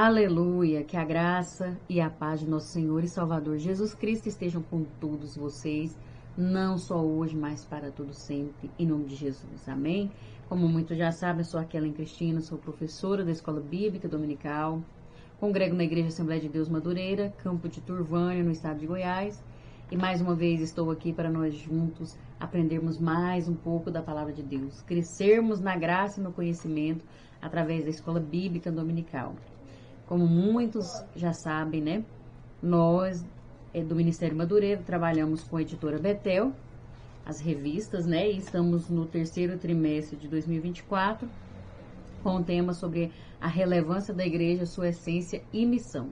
Aleluia, que a graça e a paz de nosso Senhor e Salvador Jesus Cristo estejam com todos vocês, não só hoje, mas para todo sempre, em nome de Jesus, amém? Como muitos já sabem, eu sou a Kellen Cristina, sou professora da Escola Bíblica Dominical, congrego na Igreja Assembleia de Deus Madureira, campo de Turvânia, no estado de Goiás, e mais uma vez estou aqui para nós juntos aprendermos mais um pouco da Palavra de Deus, crescermos na graça e no conhecimento através da Escola Bíblica Dominical. Como muitos já sabem, né? Nós, do Ministério Madureira, trabalhamos com a editora Betel, as revistas, né? E estamos no terceiro trimestre de 2024, com o tema sobre a relevância da igreja, sua essência e missão.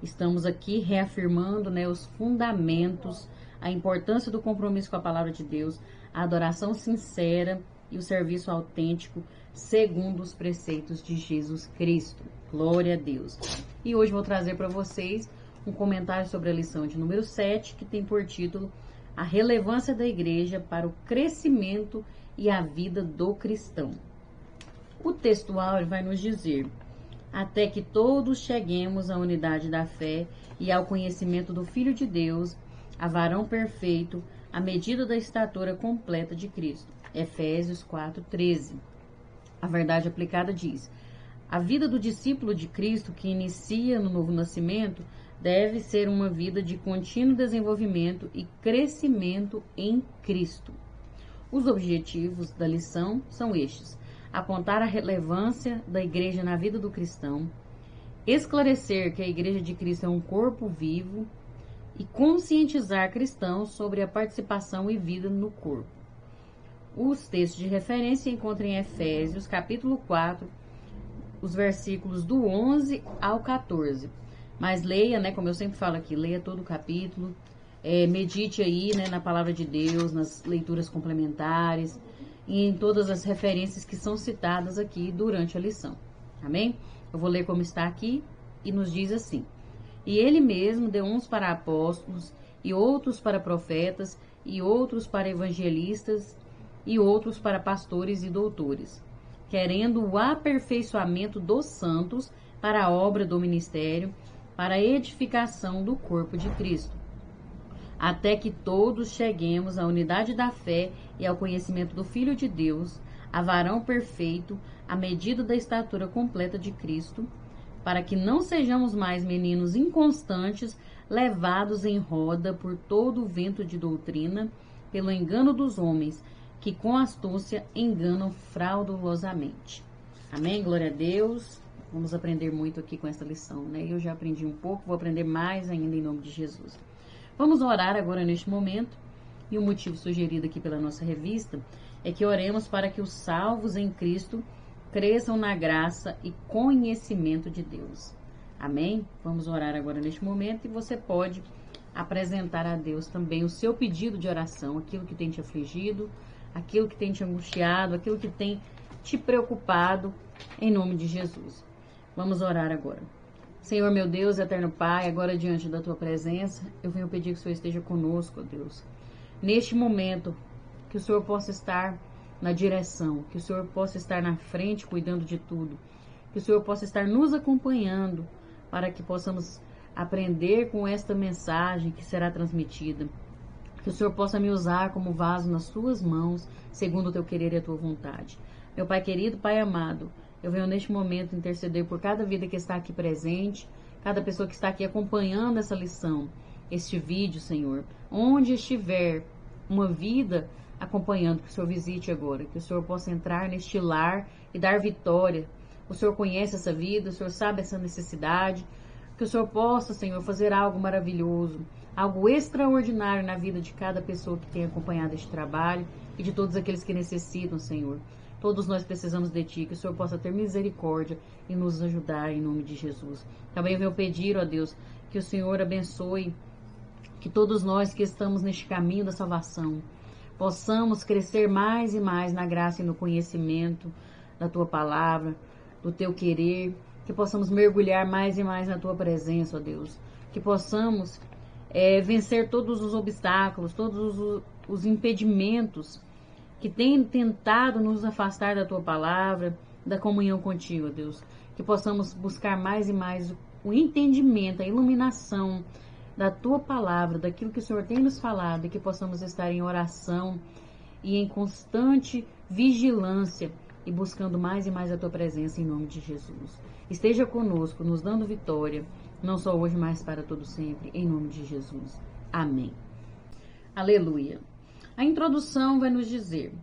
Estamos aqui reafirmando, né, os fundamentos, a importância do compromisso com a palavra de Deus, a adoração sincera e o serviço autêntico, segundo os preceitos de Jesus Cristo. Glória a Deus. E hoje vou trazer para vocês um comentário sobre a lição de número 7, que tem por título A relevância da igreja para o crescimento e a vida do cristão. O textual vai nos dizer: até que todos cheguemos à unidade da fé e ao conhecimento do Filho de Deus, a varão perfeito, à medida da estatura completa de Cristo. Efésios 4:13. A verdade aplicada diz: a vida do discípulo de Cristo que inicia no novo nascimento deve ser uma vida de contínuo desenvolvimento e crescimento em Cristo. Os objetivos da lição são estes: apontar a relevância da igreja na vida do cristão, esclarecer que a igreja de Cristo é um corpo vivo e conscientizar cristãos sobre a participação e vida no corpo. Os textos de referência encontram em Efésios, capítulo 4, os versículos do 11 ao 14. Mas leia, né, como eu sempre falo aqui, leia todo o capítulo, medite aí, né, na palavra de Deus, nas leituras complementares e em todas as referências que são citadas aqui durante a lição. Amém? Eu vou ler como está aqui e nos diz assim: e ele mesmo deu uns para apóstolos, e outros para profetas, e outros para evangelistas, e outros para pastores e doutores, querendo o aperfeiçoamento dos santos para a obra do ministério, para a edificação do corpo de Cristo, até que todos cheguemos à unidade da fé e ao conhecimento do Filho de Deus, a varão perfeito, à medida da estatura completa de Cristo, para que não sejamos mais meninos inconstantes, levados em roda por todo o vento de doutrina, pelo engano dos homens, que com astúcia enganam fraudulosamente. Amém? Glória a Deus. Vamos aprender muito aqui com essa lição, né? Eu já aprendi um pouco, vou aprender mais ainda em nome de Jesus. Vamos orar agora neste momento, e o motivo sugerido aqui pela nossa revista é que oremos para que os salvos em Cristo cresçam na graça e conhecimento de Deus. Amém? Vamos orar agora neste momento, e você pode apresentar a Deus também o seu pedido de oração, aquilo que tem te afligido, aquilo que tem te angustiado, aquilo que tem te preocupado, em nome de Jesus. Vamos orar agora. Senhor, meu Deus, eterno Pai, agora diante da Tua presença, eu venho pedir que o Senhor esteja conosco, ó Deus. Neste momento, que o Senhor possa estar na direção, que o Senhor possa estar na frente, cuidando de tudo, que o Senhor possa estar nos acompanhando, para que possamos aprender com esta mensagem que será transmitida. Que o Senhor possa me usar como vaso nas Suas mãos, segundo o Teu querer e a Tua vontade. Meu Pai querido, Pai amado, eu venho neste momento interceder por cada vida que está aqui presente, cada pessoa que está aqui acompanhando essa lição, este vídeo, Senhor. Onde estiver uma vida acompanhando, que o Senhor visite agora, que o Senhor possa entrar neste lar e dar vitória. O Senhor conhece essa vida, o Senhor sabe essa necessidade, que o Senhor possa, Senhor, fazer algo maravilhoso, algo extraordinário na vida de cada pessoa que tem acompanhado este trabalho e de todos aqueles que necessitam, Senhor. Todos nós precisamos de Ti, que o Senhor possa ter misericórdia e nos ajudar em nome de Jesus. Também venho pedir, ó Deus, que o Senhor abençoe, que todos nós que estamos neste caminho da salvação possamos crescer mais e mais na graça e no conhecimento da Tua palavra, do Teu querer, que possamos mergulhar mais e mais na Tua presença, ó Deus, que possamos vencer todos os obstáculos, todos os impedimentos que têm tentado nos afastar da Tua palavra, da comunhão contigo, ó Deus. que possamos buscar mais e mais o entendimento, a iluminação da Tua palavra, daquilo que o Senhor tem nos falado, e que possamos estar em oração e em constante vigilância e buscando mais e mais a Tua presença em nome de Jesus. Esteja conosco, nos dando vitória, não só hoje, mas para todo sempre, em nome de Jesus. Amém. Aleluia. A introdução vai nos dizer: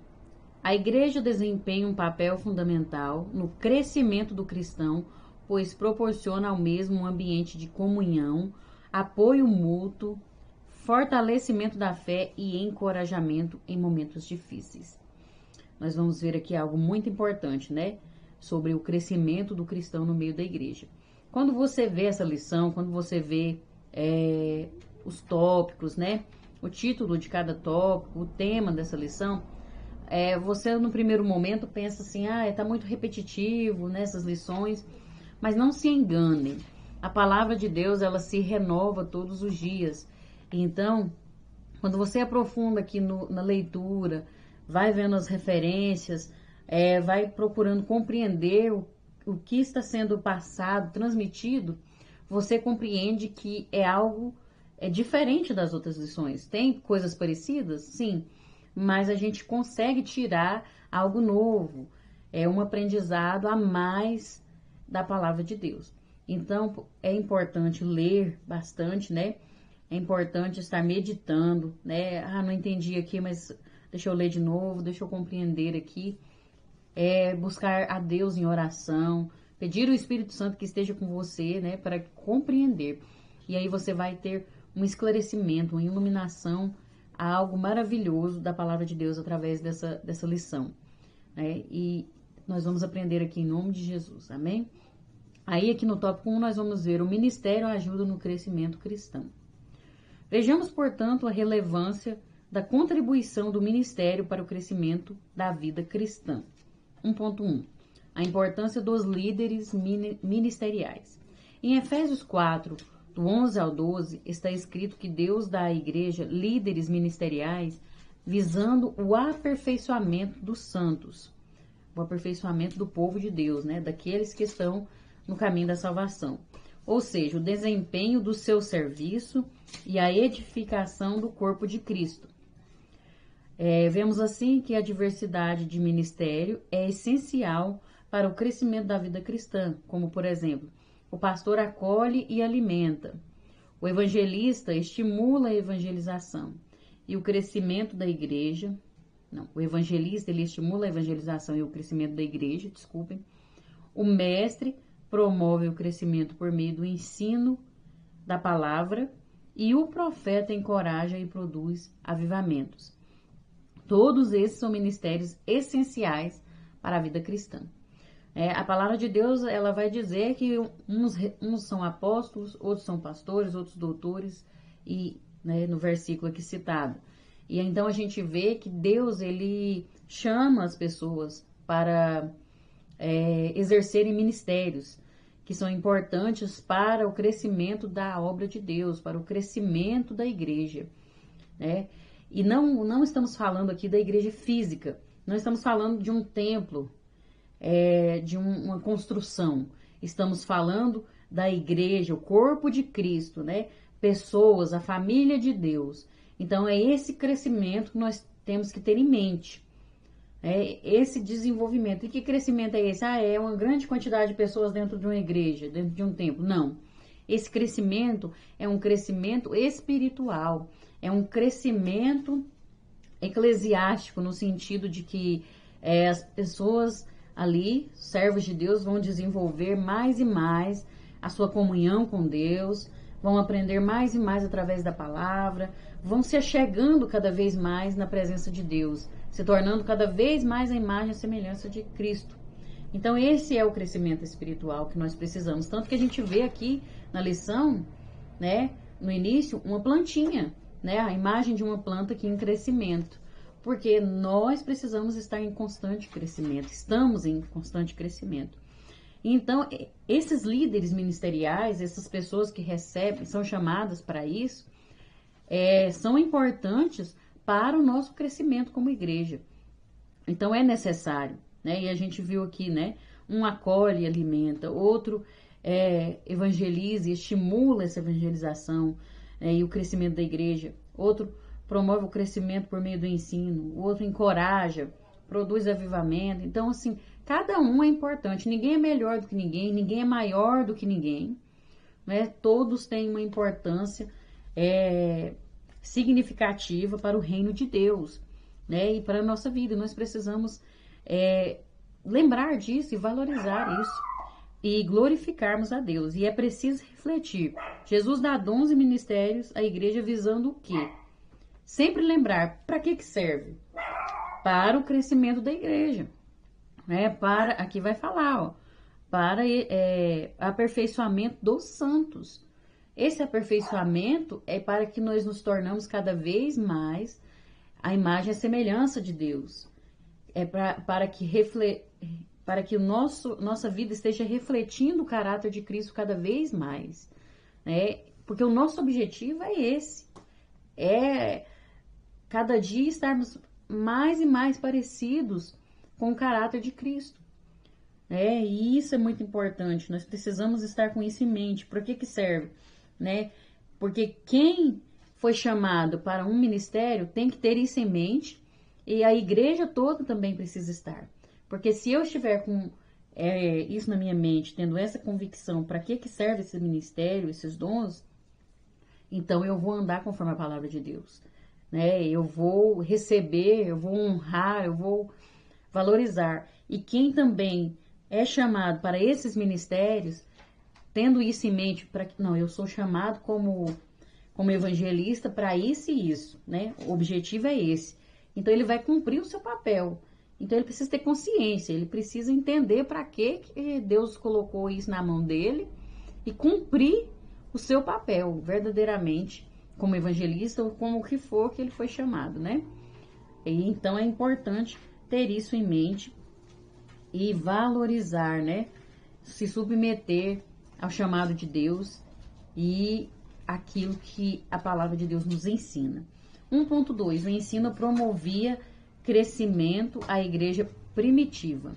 a igreja desempenha um papel fundamental no crescimento do cristão, pois proporciona ao mesmo um ambiente de comunhão, apoio mútuo, fortalecimento da fé e encorajamento em momentos difíceis. Nós vamos ver aqui algo muito importante, né? Sobre o crescimento do cristão no meio da igreja. Quando você vê essa lição, quando você vê os tópicos, né? O título de cada tópico, o tema dessa lição, você no primeiro momento pensa assim, tá muito repetitivo nessas lições, mas não se enganem. A palavra de Deus, ela se renova todos os dias. Então, quando você aprofunda aqui na leitura, vai vendo as referências, vai procurando compreender o que está sendo passado, transmitido, você compreende que é algo diferente das outras lições. Tem coisas parecidas? Sim, mas a gente consegue tirar algo novo, um aprendizado a mais da palavra de Deus. Então, é importante ler bastante, né? É importante estar meditando, né? Não entendi aqui, mas deixa eu ler de novo, deixa eu compreender aqui. Buscar a Deus em oração, pedir o Espírito Santo que esteja com você, né? Para compreender. E aí você vai ter um esclarecimento, uma iluminação a algo maravilhoso da palavra de Deus através dessa lição, né? E nós vamos aprender aqui em nome de Jesus, amém? Aí aqui no tópico 1 nós vamos ver o ministério ajuda no crescimento cristão. Vejamos, portanto, a relevância da contribuição do ministério para o crescimento da vida cristã. 1.1. A importância dos líderes ministeriais. Em Efésios 4, do 11 ao 12, está escrito que Deus dá à igreja líderes ministeriais visando o aperfeiçoamento dos santos, o aperfeiçoamento do povo de Deus, né? Daqueles que estão no caminho da salvação. Ou seja, o desempenho do seu serviço e a edificação do corpo de Cristo. Vemos assim que a diversidade de ministério é essencial para o crescimento da vida cristã, como, por exemplo, o pastor acolhe e alimenta, o evangelista estimula a evangelização e o crescimento da igreja. O evangelista ele estimula a evangelização e o crescimento da igreja, desculpem. O mestre promove o crescimento por meio do ensino da palavra e o profeta encoraja e produz avivamentos. Todos esses são ministérios essenciais para a vida cristã. A palavra de Deus ela vai dizer que uns são apóstolos, outros são pastores, outros doutores, e no versículo aqui citado. E então a gente vê que Deus ele chama as pessoas para exercerem ministérios que são importantes para o crescimento da obra de Deus, para o crescimento da igreja, né? E não estamos falando aqui da igreja física, não estamos falando de um templo, de uma construção. Estamos falando da igreja, o corpo de Cristo, né? Pessoas, a família de Deus. Então, é esse crescimento que nós temos que ter em mente. Esse desenvolvimento. E que crescimento é esse? É uma grande quantidade de pessoas dentro de uma igreja, dentro de um templo. Não. Esse crescimento é um crescimento espiritual. É um crescimento eclesiástico, no sentido de que as pessoas ali, servos de Deus, vão desenvolver mais e mais a sua comunhão com Deus, vão aprender mais e mais através da palavra, vão se achegando cada vez mais na presença de Deus, se tornando cada vez mais a imagem e a semelhança de Cristo. Então esse é o crescimento espiritual que nós precisamos. Tanto que a gente vê aqui na lição, né, no início, uma plantinha, né, a imagem de uma planta aqui em crescimento. Porque nós precisamos estar em constante crescimento, estamos em constante crescimento. Então, esses líderes ministeriais, essas pessoas que recebem, são chamadas para isso, são importantes para o nosso crescimento como igreja. Então, é necessário, né? E a gente viu aqui, né, Um acolhe e alimenta, outro evangeliza e estimula essa evangelização e o crescimento da igreja, outro promove o crescimento por meio do ensino, o outro encoraja, produz avivamento. Então, assim, cada um é importante, ninguém é melhor do que ninguém, ninguém é maior do que ninguém, né? Todos têm uma importância significativa para o reino de Deus, né? E para a nossa vida. Nós precisamos lembrar disso e valorizar isso e glorificarmos a Deus. E é preciso refletir. Jesus dá dons e ministérios à igreja visando o quê? Sempre lembrar para que serve? Para o crescimento da igreja, né? Aqui vai falar, ó, para aperfeiçoamento dos santos. Esse aperfeiçoamento é para que nós nos tornamos cada vez mais a imagem e a semelhança de Deus. É para que nossa vida esteja refletindo o caráter de Cristo cada vez mais, né? Porque o nosso objetivo é esse, cada dia estarmos mais e mais parecidos com o caráter de Cristo, né? E isso é muito importante, nós precisamos estar com isso em mente. Para que serve, né? Porque quem foi chamado para um ministério tem que ter isso em mente, e a igreja toda também precisa estar. Porque se eu estiver com isso na minha mente, tendo essa convicção, para que serve esse ministério, esses dons, então eu vou andar conforme a palavra de Deus, né? Eu vou receber, eu vou honrar, eu vou valorizar. E quem também é chamado para esses ministérios, tendo isso em mente, não, eu sou chamado como evangelista para isso e isso, né? O objetivo é esse. Então ele vai cumprir o seu papel. Então ele precisa ter consciência, ele precisa entender para que Deus colocou isso na mão dele e cumprir o seu papel verdadeiramente como evangelista ou como o que for que ele foi chamado, né? E então é importante ter isso em mente e valorizar, né? Se submeter ao chamado de Deus e aquilo que a palavra de Deus nos ensina. 1.2. O ensino promovia crescimento à igreja primitiva.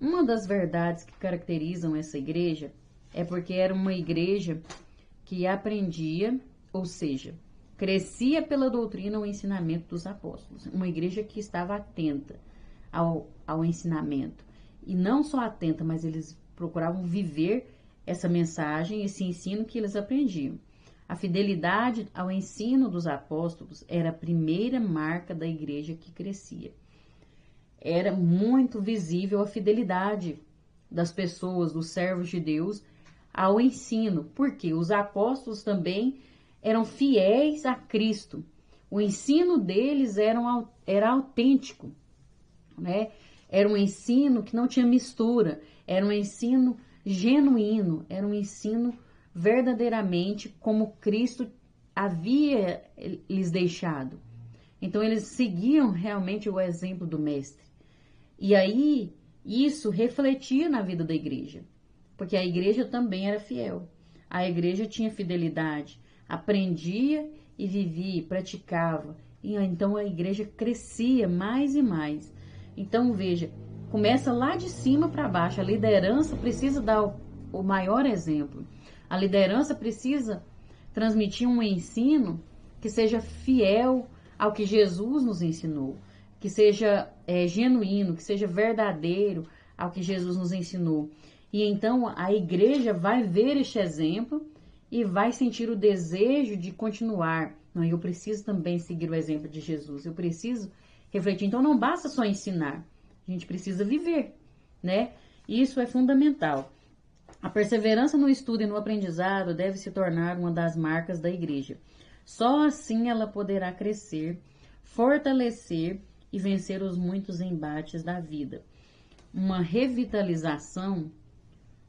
Uma das verdades que caracterizam essa igreja é porque era uma igreja que aprendia, ou seja, crescia pela doutrina ou ensinamento dos apóstolos. Uma igreja que estava atenta ao ensinamento. E não só atenta, mas eles procuravam viver essa mensagem, esse ensino que eles aprendiam. A fidelidade ao ensino dos apóstolos era a primeira marca da igreja que crescia. Era muito visível a fidelidade das pessoas, dos servos de Deus, ao ensino, porque os apóstolos também eram fiéis a Cristo. O ensino deles era autêntico, né? Era um ensino que não tinha mistura, era um ensino genuíno, era um ensino verdadeiramente como Cristo havia lhes deixado. Então eles seguiam realmente o exemplo do mestre. E aí isso refletia na vida da igreja, porque a igreja também era fiel. A igreja tinha fidelidade, aprendia e vivia, praticava. E então a igreja crescia mais e mais. Então veja, começa lá de cima para baixo. A liderança precisa dar o maior exemplo. A liderança precisa transmitir um ensino que seja fiel ao que Jesus nos ensinou, que seja genuíno, que seja verdadeiro ao que Jesus nos ensinou. E então a igreja vai ver este exemplo e vai sentir o desejo de continuar. Não, eu preciso também seguir o exemplo de Jesus, eu preciso refletir. Então não basta só ensinar, a gente precisa viver, né? Isso é fundamental. A perseverança no estudo e no aprendizado deve se tornar uma das marcas da igreja. Só assim ela poderá crescer, fortalecer e vencer os muitos embates da vida. Uma revitalização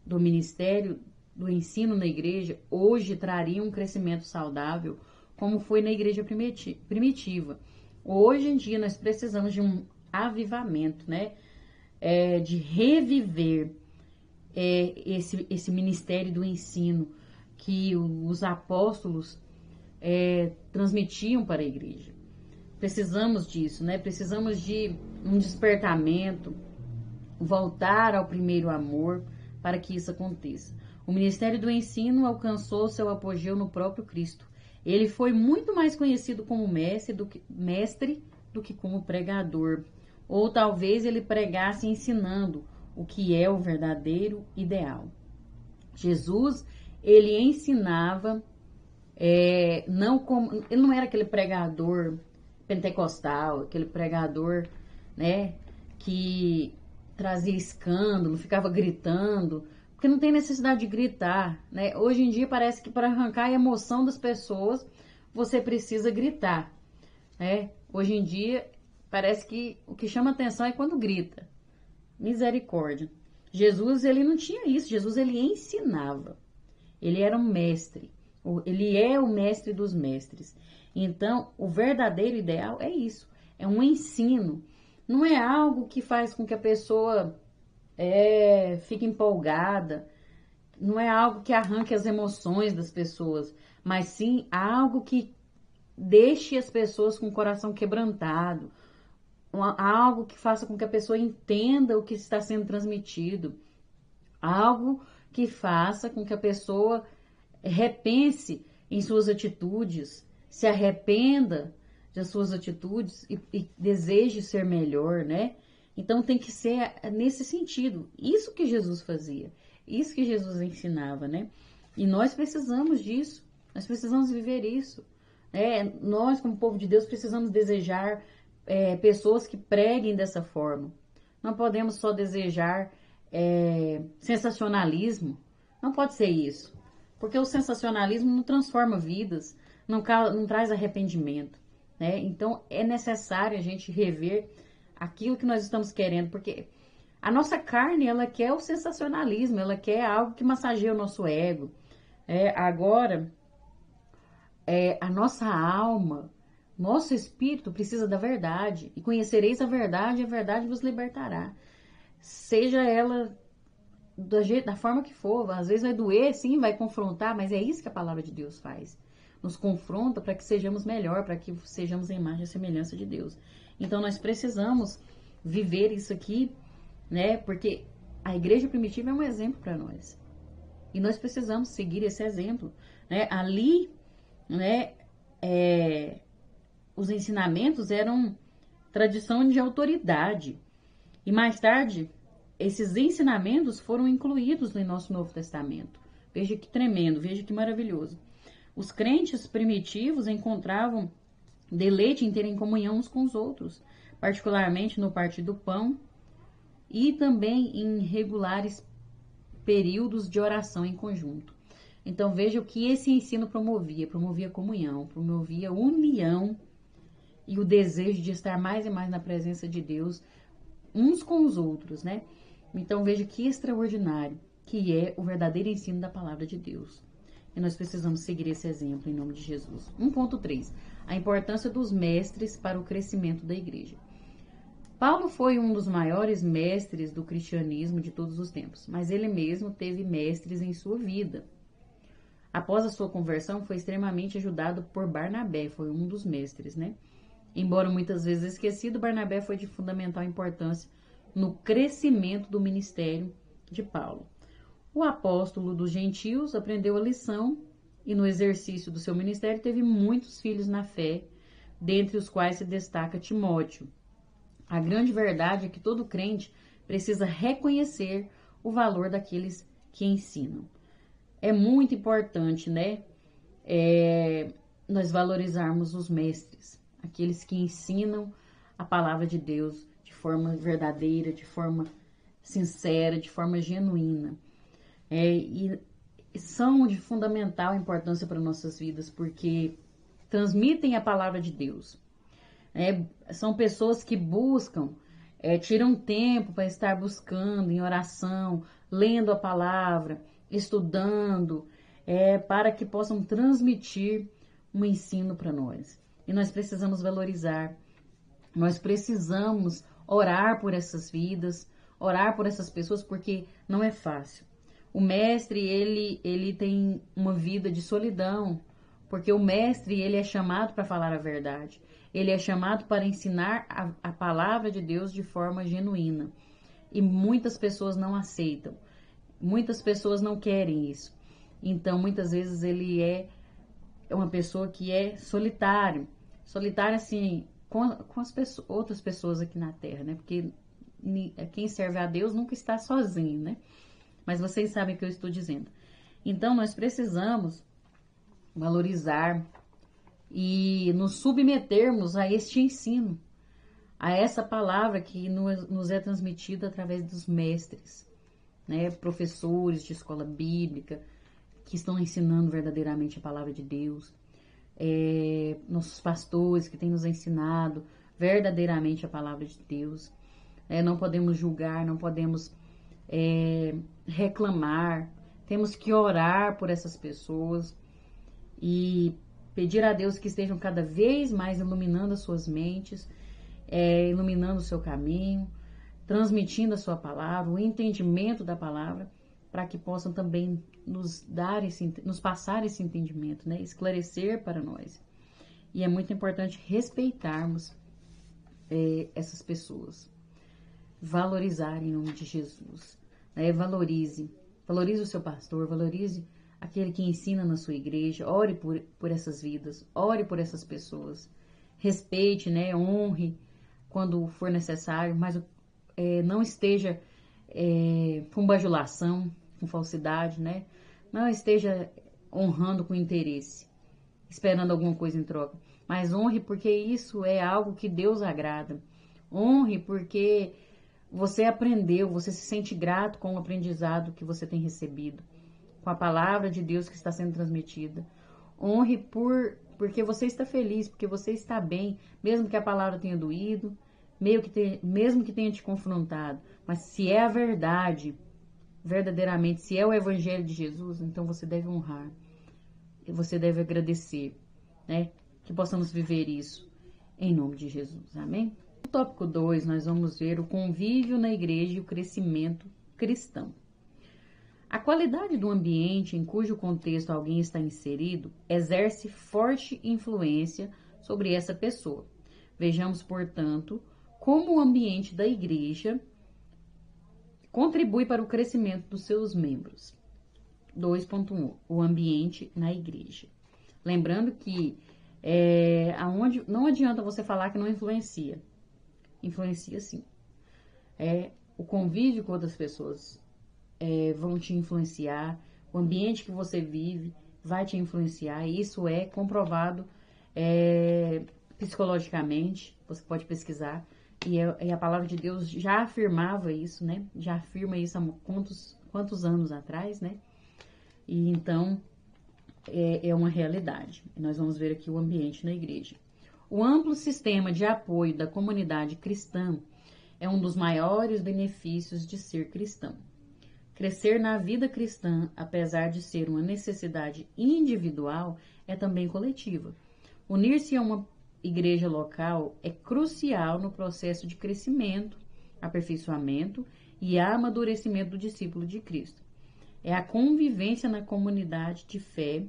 do ministério do ensino na igreja hoje traria um crescimento saudável, como foi na igreja primitiva. Hoje em dia nós precisamos de um avivamento, né? De reviver esse ministério do ensino que os apóstolos transmitiam para a igreja. Precisamos disso, né? Precisamos de um despertamento voltar ao primeiro amor para que isso aconteça. O ministério do ensino alcançou seu apogeu no próprio Cristo. Ele foi muito mais conhecido como mestre do que como pregador. Ou talvez ele pregasse ensinando o que é o verdadeiro ideal. Jesus, ele ensinava, ele não era aquele pregador pentecostal, aquele pregador, né, que trazia escândalo, ficava gritando, porque não tem necessidade de gritar, né? Hoje em dia parece que para arrancar a emoção das pessoas, você precisa gritar, né? Hoje em dia parece que o que chama atenção é quando grita. Misericórdia. Jesus, ele não tinha isso. Jesus, ele ensinava. Ele era um mestre. Ele é o mestre dos mestres. Então, o verdadeiro ideal é isso. É um ensino. Não é algo que faz com que a pessoa fique empolgada. Não é algo que arranque as emoções das pessoas. Mas sim algo que deixe as pessoas com o coração quebrantado. Algo que faça com que a pessoa entenda o que está sendo transmitido. Algo que faça com que a pessoa repense em suas atitudes, se arrependa das suas atitudes e deseje ser melhor, né? Então tem que ser nesse sentido. Isso que Jesus fazia, isso que Jesus ensinava, né? E nós precisamos disso, nós precisamos viver isso. Nós, como povo de Deus, precisamos desejar pessoas que preguem dessa forma. Não podemos só desejar sensacionalismo. Não pode ser isso. Porque o sensacionalismo não transforma vidas, não traz arrependimento, né? Então é necessário a gente rever aquilo que nós estamos querendo, porque a nossa carne, ela quer o sensacionalismo, ela quer algo que massageie o nosso ego. Agora, a nossa alma, nosso espírito precisa da verdade. E conhecereis a verdade vos libertará. Seja ela da forma que for, às vezes vai doer, sim, vai confrontar, mas é isso que a palavra de Deus faz. Nos confronta para que sejamos melhor, para que sejamos a imagem e semelhança de Deus. Então nós precisamos viver isso aqui, né? Porque a igreja primitiva é um exemplo para nós. E nós precisamos seguir esse exemplo, né? Ali, né, os ensinamentos eram tradição de autoridade. E mais tarde, esses ensinamentos foram incluídos no nosso Novo Testamento. Veja que tremendo, veja que maravilhoso. Os crentes primitivos encontravam deleite em terem comunhão uns com os outros, particularmente no partir do pão e também em regulares períodos de oração em conjunto. Então veja o que esse ensino promovia. Promovia comunhão, promovia união e o desejo de estar mais e mais na presença de Deus uns com os outros, né? Então veja que extraordinário que é o verdadeiro ensino da palavra de Deus. E nós precisamos seguir esse exemplo em nome de Jesus. 1.3. A importância dos mestres para o crescimento da igreja. Paulo foi um dos maiores mestres do cristianismo de todos os tempos, mas ele mesmo teve mestres em sua vida. Após a sua conversão, foi extremamente ajudado por Barnabé, foi um dos mestres, né? Embora muitas vezes esquecido, Barnabé foi de fundamental importância no crescimento do ministério de Paulo. O apóstolo dos gentios aprendeu a lição e no exercício do seu ministério teve muitos filhos na fé, dentre os quais se destaca Timóteo. A grande verdade é que todo crente precisa reconhecer o valor daqueles que ensinam. É muito importante, né, nós valorizarmos os mestres, aqueles que ensinam a palavra de Deus de forma verdadeira, de forma sincera, de forma genuína. E são de fundamental importância para nossas vidas, porque transmitem a palavra de Deus. São pessoas que buscam, tiram tempo para estar buscando em oração, lendo a palavra, estudando, para que possam transmitir um ensino para nós. E nós precisamos valorizar, nós precisamos orar por essas vidas, orar por essas pessoas, porque não é fácil. O mestre, ele tem uma vida de solidão, porque o mestre, ele é chamado para falar a verdade. Ele é chamado para ensinar a palavra de Deus de forma genuína. e muitas pessoas não aceitam. Muitas pessoas não querem isso. Então, muitas vezes ele é uma pessoa que é solitário. Solitário, assim, com as pessoas, outras pessoas aqui na Terra, né? Porque quem serve a Deus nunca está sozinho, né? Mas vocês sabem o que eu estou dizendo. Então, nós precisamos valorizar e nos submetermos a este ensino, a essa palavra que nos é transmitida através dos mestres, né? Professores de escola bíblica, que estão ensinando verdadeiramente a palavra de Deus, nossos pastores que têm nos ensinado verdadeiramente a palavra de Deus. Não podemos julgar, não podemos reclamar, temos que orar por essas pessoas e pedir a Deus que estejam cada vez mais iluminando as suas mentes, iluminando o seu caminho, transmitindo a sua palavra, o entendimento da palavra, para que possam também nos passar esse entendimento, né? Esclarecer para nós. E é muito importante respeitarmos essas pessoas. Valorizar em nome de Jesus. Valorize o seu pastor, valorize aquele que ensina na sua igreja, ore por essas vidas, ore por essas pessoas. Respeite, né? Honre quando for necessário, mas não esteja com bajulação, com falsidade, né? Não esteja honrando com interesse, esperando alguma coisa em troca. Mas honre porque isso é algo que Deus agrada. Honre porque você aprendeu, você se sente grato com o aprendizado que você tem recebido, com a palavra de Deus que está sendo transmitida. Honre porque você está feliz, porque você está bem, mesmo que a palavra tenha doído, mesmo que tenha te confrontado. Mas se é a verdade, verdadeiramente, se é o Evangelho de Jesus, então você deve honrar. E você deve agradecer, né? Que possamos viver isso em nome de Jesus. Amém? No tópico 2, nós vamos ver o convívio na igreja e o crescimento cristão. A qualidade do ambiente em cujo contexto alguém está inserido exerce forte influência sobre essa pessoa. Vejamos, portanto, como o ambiente da igreja contribui para o crescimento dos seus membros. 2.1. O ambiente na igreja. Lembrando que não adianta você falar que não influencia. Influencia sim. O convívio com outras pessoas vão te influenciar. O ambiente que você vive vai te influenciar. E isso é comprovado psicologicamente. Você pode pesquisar. E a palavra de Deus já afirmava isso, né? Já afirma isso há quantos anos atrás, né? E então, é uma realidade. Nós vamos ver aqui o ambiente na igreja. O amplo sistema de apoio da comunidade cristã é um dos maiores benefícios de ser cristão. Crescer na vida cristã, apesar de ser uma necessidade individual, é também coletiva. Unir-se a uma igreja local é crucial no processo de crescimento, aperfeiçoamento e amadurecimento do discípulo de Cristo. É a convivência na comunidade de fé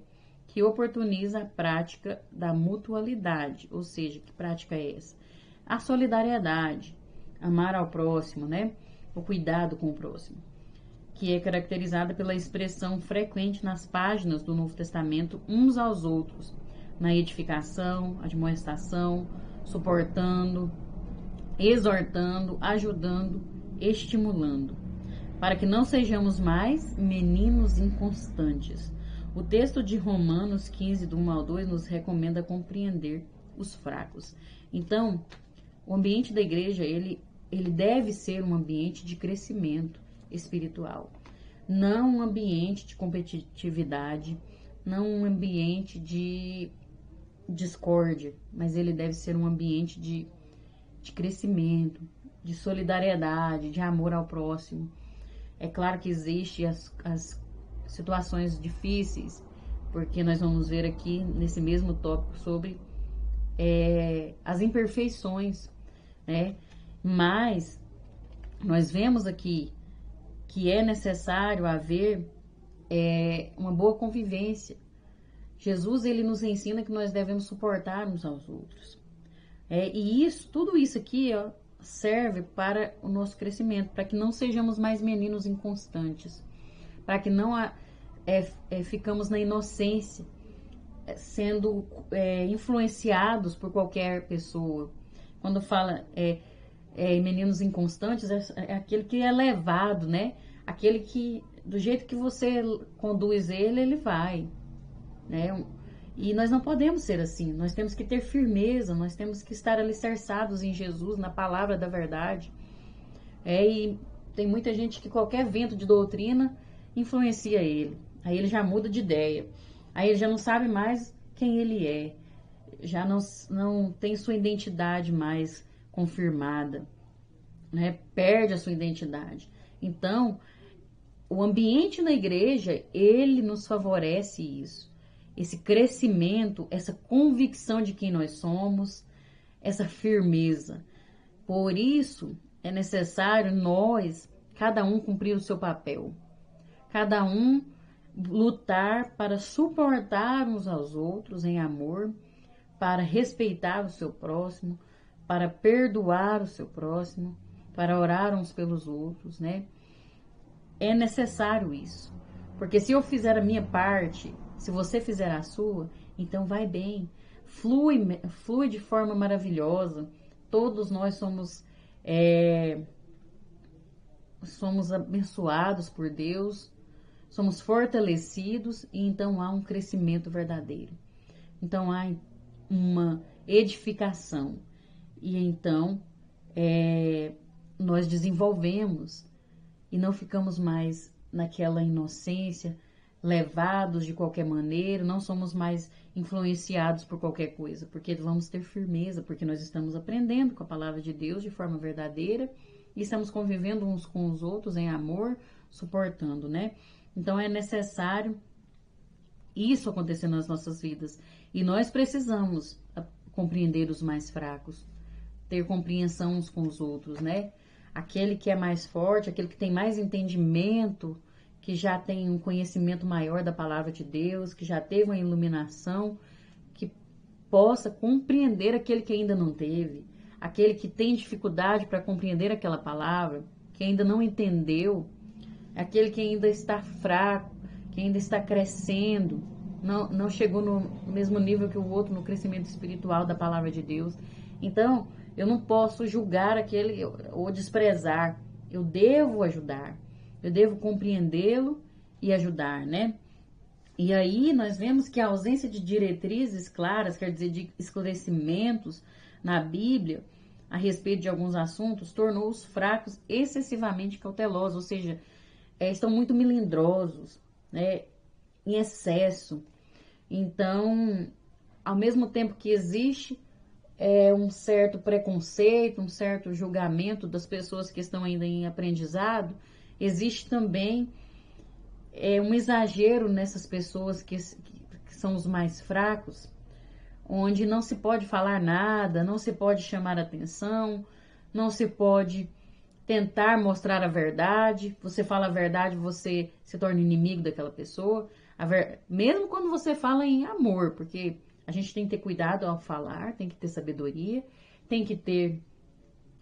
que oportuniza a prática da mutualidade, ou seja, que prática é essa? A solidariedade, amar ao próximo, né? O cuidado com o próximo, que é caracterizada pela expressão frequente nas páginas do Novo Testamento uns aos outros, na edificação, admoestação, suportando, exortando, ajudando, estimulando, para que não sejamos mais meninos inconstantes. O texto de Romanos 15, do 1 ao 2, nos recomenda compreender os fracos. Então, o ambiente da igreja, ele deve ser um ambiente de crescimento espiritual, não um ambiente de competitividade, não um ambiente de discórdia, mas ele deve ser um ambiente de crescimento, de solidariedade, de amor ao próximo. É claro que existem as situações difíceis, porque nós vamos ver aqui nesse mesmo tópico sobre as imperfeições, né? Mas nós vemos aqui que é necessário haver uma boa convivência. Jesus, ele nos ensina que nós devemos suportar uns aos outros. E tudo isso aqui, ó, serve para o nosso crescimento, para que não sejamos mais meninos inconstantes, para que não ficamos na inocência, sendo influenciados por qualquer pessoa. Quando fala meninos inconstantes, é aquele que é levado, né? Aquele que, do jeito que você conduz ele, ele vai, né? E nós não podemos ser assim, nós temos que ter firmeza, nós temos que estar alicerçados em Jesus, na palavra da verdade. E tem muita gente que qualquer vento de doutrina influencia ele, aí ele já muda de ideia, aí ele já não sabe mais quem ele é, já não tem sua identidade mais confirmada, né? Perde a sua identidade. Então, o ambiente na igreja, ele nos favorece isso. Esse crescimento, essa convicção de quem nós somos, essa firmeza. Por isso, é necessário nós, cada um, cumprir o seu papel. Cada um lutar para suportar uns aos outros em amor, para respeitar o seu próximo, para perdoar o seu próximo, para orar uns pelos outros, né? É necessário isso. Porque se eu fizer a minha parte, se você fizer a sua, então vai bem. Flui de forma maravilhosa. Todos nós somos abençoados por Deus, somos fortalecidos e então há um crescimento verdadeiro. Então há uma edificação e então nós desenvolvemos e não ficamos mais naquela inocência, levados de qualquer maneira, não somos mais influenciados por qualquer coisa, porque vamos ter firmeza, porque nós estamos aprendendo com a palavra de Deus de forma verdadeira e estamos convivendo uns com os outros em amor, suportando, né? Então é necessário isso acontecer nas nossas vidas e nós precisamos compreender os mais fracos, ter compreensão uns com os outros, né? Aquele que é mais forte, aquele que tem mais entendimento, que já tem um conhecimento maior da palavra de Deus, que já teve uma iluminação, que possa compreender aquele que ainda não teve, aquele que tem dificuldade para compreender aquela palavra, que ainda não entendeu, aquele que ainda está fraco, que ainda está crescendo, não chegou no mesmo nível que o outro no crescimento espiritual da palavra de Deus. Então, eu não posso julgar aquele ou desprezar. Eu devo ajudar. Eu devo compreendê-lo e ajudar, né? E aí nós vemos que a ausência de diretrizes claras, quer dizer, de esclarecimentos na Bíblia a respeito de alguns assuntos, tornou os fracos excessivamente cautelosos, ou seja, estão muito melindrosos, né? Em excesso. Então, ao mesmo tempo que existe um certo preconceito, um certo julgamento das pessoas que estão ainda em aprendizado, existe também um exagero nessas pessoas que são os mais fracos, onde não se pode falar nada, não se pode chamar atenção, não se pode tentar mostrar a verdade. Você fala a verdade, você se torna inimigo daquela pessoa, mesmo quando você fala em amor, porque a gente tem que ter cuidado ao falar, tem que ter sabedoria, tem que ter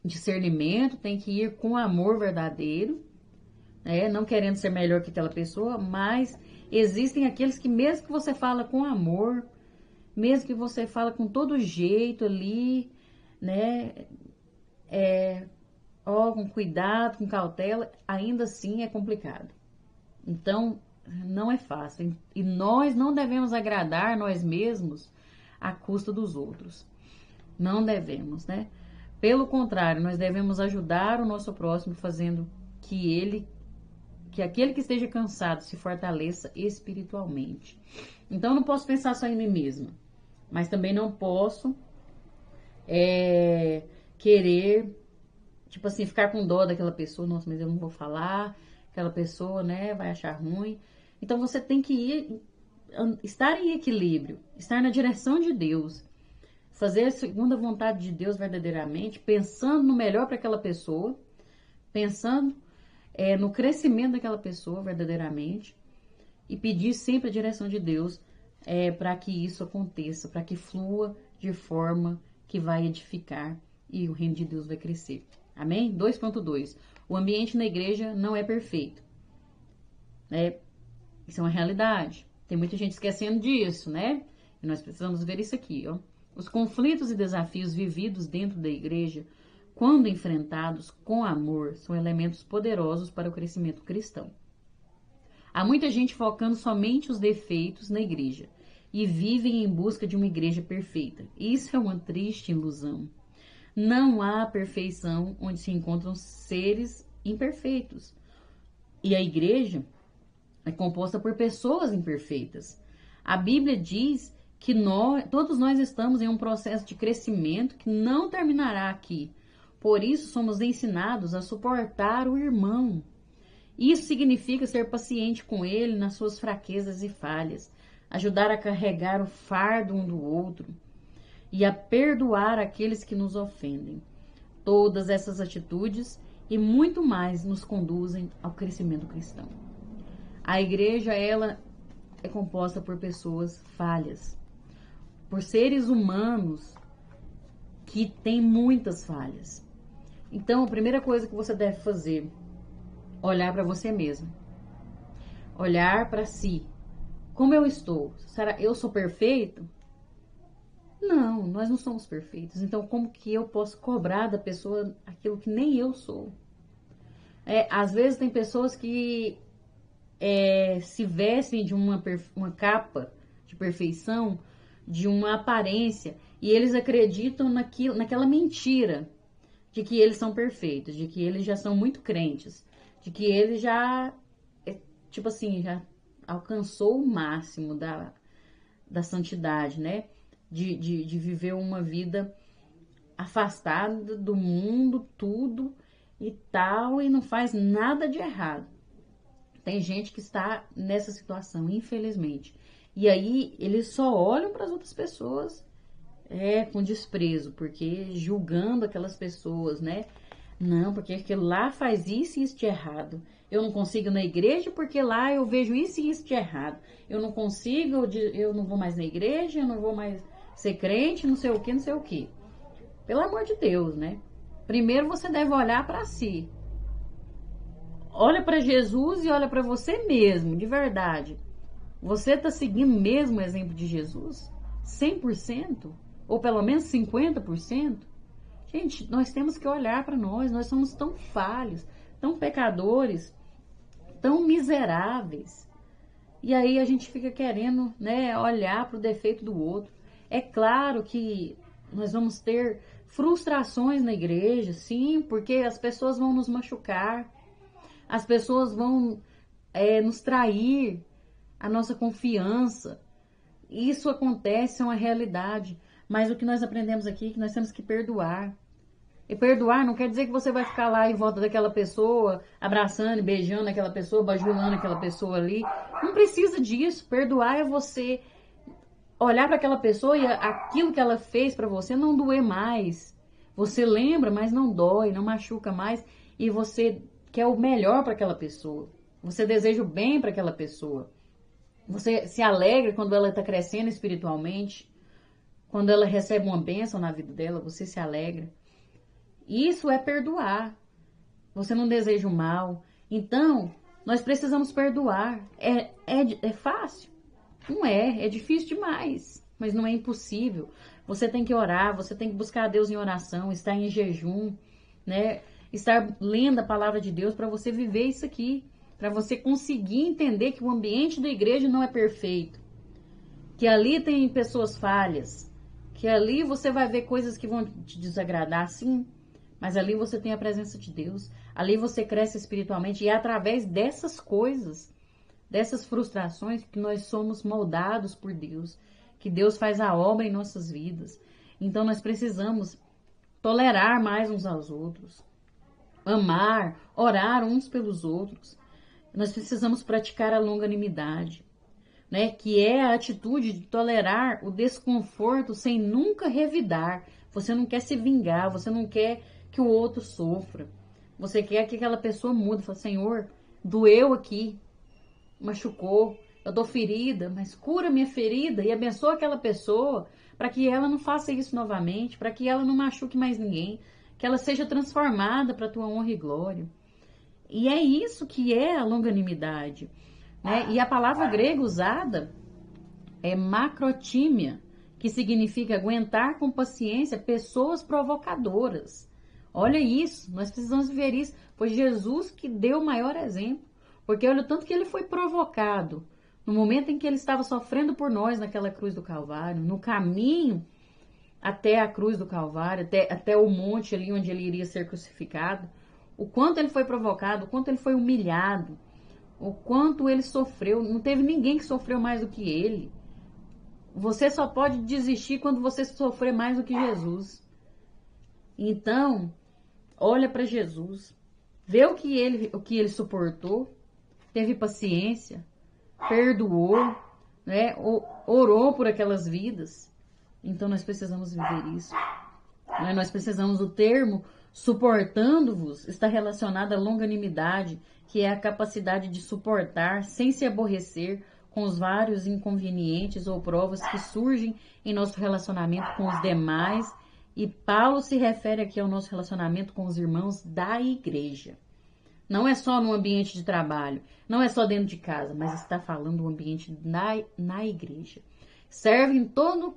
discernimento, tem que ir com amor verdadeiro, né? Não querendo ser melhor que aquela pessoa, mas existem aqueles que mesmo que você fala com amor, mesmo que você fala com todo jeito ali, né? Com cuidado, com cautela, ainda assim é complicado. Então, não é fácil. E nós não devemos agradar nós mesmos à custa dos outros. Não devemos, né? Pelo contrário, nós devemos ajudar o nosso próximo fazendo que aquele que esteja cansado se fortaleça espiritualmente. Então, eu não posso pensar só em mim mesma, mas também não posso querer, tipo assim, ficar com dó daquela pessoa. Nossa, mas eu não vou falar, aquela pessoa, né, vai achar ruim. Então, você tem que estar em equilíbrio, estar na direção de Deus, fazer a segunda vontade de Deus verdadeiramente, pensando no melhor para aquela pessoa, pensando no crescimento daquela pessoa verdadeiramente e pedir sempre a direção de Deus para que isso aconteça, para que flua de forma que vai edificar e o reino de Deus vai crescer. Amém? 2.2. O ambiente na igreja não é perfeito. Isso é uma realidade. Tem muita gente esquecendo disso, né? E nós precisamos ver isso aqui, ó. Os conflitos e desafios vividos dentro da igreja, quando enfrentados com amor, são elementos poderosos para o crescimento cristão. Há muita gente focando somente os defeitos na igreja e vivem em busca de uma igreja perfeita. Isso é uma triste ilusão. Não há perfeição onde se encontram seres imperfeitos. E a igreja é composta por pessoas imperfeitas. A Bíblia diz que todos nós estamos em um processo de crescimento que não terminará aqui. Por isso, somos ensinados a suportar o irmão. Isso significa ser paciente com ele nas suas fraquezas e falhas, ajudar a carregar o fardo um do outro e a perdoar aqueles que nos ofendem. Todas essas atitudes e muito mais nos conduzem ao crescimento cristão. A igreja, ela é composta por pessoas falhas, por seres humanos que têm muitas falhas. Então, a primeira coisa que você deve fazer, olhar para você mesmo. Olhar para si. Como eu estou? Será eu sou perfeito? Não, nós não somos perfeitos. Então, como que eu posso cobrar da pessoa aquilo que nem eu sou? Às vezes tem pessoas que se vestem de uma capa de perfeição, de uma aparência, e eles acreditam naquela mentira de que eles são perfeitos, de que eles já são muito crentes, de que eles já, tipo assim, já alcançou o máximo da santidade, né? De viver uma vida afastada do mundo, tudo e tal, e não faz nada de errado. Tem gente que está nessa situação, infelizmente. E aí, eles só olham para as outras pessoas com desprezo, porque julgando aquelas pessoas, né? Não, porque aquele lá faz isso e isso de errado. Eu não consigo ir na igreja porque lá eu vejo isso e isso de errado. Eu não consigo, eu não vou mais na igreja, eu não vou mais ser crente, não sei o que, não sei o que. Pelo amor de Deus, né? Primeiro você deve olhar para si. Olha para Jesus e olha para você mesmo, de verdade. Você está seguindo mesmo o exemplo de Jesus? 100%? Ou pelo menos 50%? Gente, nós temos que olhar para nós somos tão falhos, tão pecadores, tão miseráveis. E aí a gente fica querendo, né, olhar para o defeito do outro. É claro que nós vamos ter frustrações na igreja, sim, porque as pessoas vão nos machucar, as pessoas vão nos trair a nossa confiança. Isso acontece, é uma realidade. Mas o que nós aprendemos aqui é que nós temos que perdoar. E perdoar não quer dizer que você vai ficar lá em volta daquela pessoa, abraçando e beijando aquela pessoa, bajulando aquela pessoa ali. Não precisa disso. Perdoar é você olhar para aquela pessoa e aquilo que ela fez para você não doer mais. Você lembra, mas não dói, não machuca mais. E você quer o melhor para aquela pessoa. Você deseja o bem para aquela pessoa. Você se alegra quando ela está crescendo espiritualmente. Quando ela recebe uma bênção na vida dela, você se alegra. Isso é perdoar. Você não deseja o mal. Então, nós precisamos perdoar. É fácil? Não é difícil demais, mas não é impossível. Você tem que orar, você tem que buscar a Deus em oração, estar em jejum, né? Estar lendo a palavra de Deus para você viver isso aqui, para você conseguir entender que o ambiente da igreja não é perfeito, que ali tem pessoas falhas, que ali você vai ver coisas que vão te desagradar, sim, mas ali você tem a presença de Deus, ali você cresce espiritualmente, e é através dessas coisas, dessas frustrações, que nós somos moldados por Deus, que Deus faz a obra em nossas vidas. Então nós precisamos tolerar mais uns aos outros, amar, orar uns pelos outros. Nós precisamos praticar a longanimidade, né? Que é a atitude de tolerar o desconforto sem nunca revidar. Você não quer se vingar, você não quer que o outro sofra. Você quer que aquela pessoa mude. Fala, Senhor, doeu aqui, machucou, eu tô ferida, mas cura minha ferida e abençoa aquela pessoa para que ela não faça isso novamente, para que ela não machuque mais ninguém, que ela seja transformada para a tua honra e glória. E é isso que é a longanimidade, né? E a palavra grega usada é macrotímia, que significa aguentar com paciência pessoas provocadoras. Olha isso, nós precisamos viver isso. Foi Jesus que deu o maior exemplo, porque olha o tanto que ele foi provocado no momento em que ele estava sofrendo por nós naquela cruz do Calvário, no caminho até a cruz do Calvário, até o monte ali onde ele iria ser crucificado. O quanto ele foi provocado, o quanto ele foi humilhado, o quanto ele sofreu. Não teve ninguém que sofreu mais do que ele. Você só pode desistir quando você sofrer mais do que Jesus. Então, olha para Jesus, vê o que ele suportou, teve paciência, perdoou, né? Orou por aquelas vidas. Então nós precisamos viver isso. Né? Nós precisamos, o termo suportando-vos está relacionado à longanimidade, que é a capacidade de suportar sem se aborrecer com os vários inconvenientes ou provas que surgem em nosso relacionamento com os demais. E Paulo se refere aqui ao nosso relacionamento com os irmãos da igreja. Não é só no ambiente de trabalho, não é só dentro de casa, mas está falando do ambiente na igreja. Serve em todo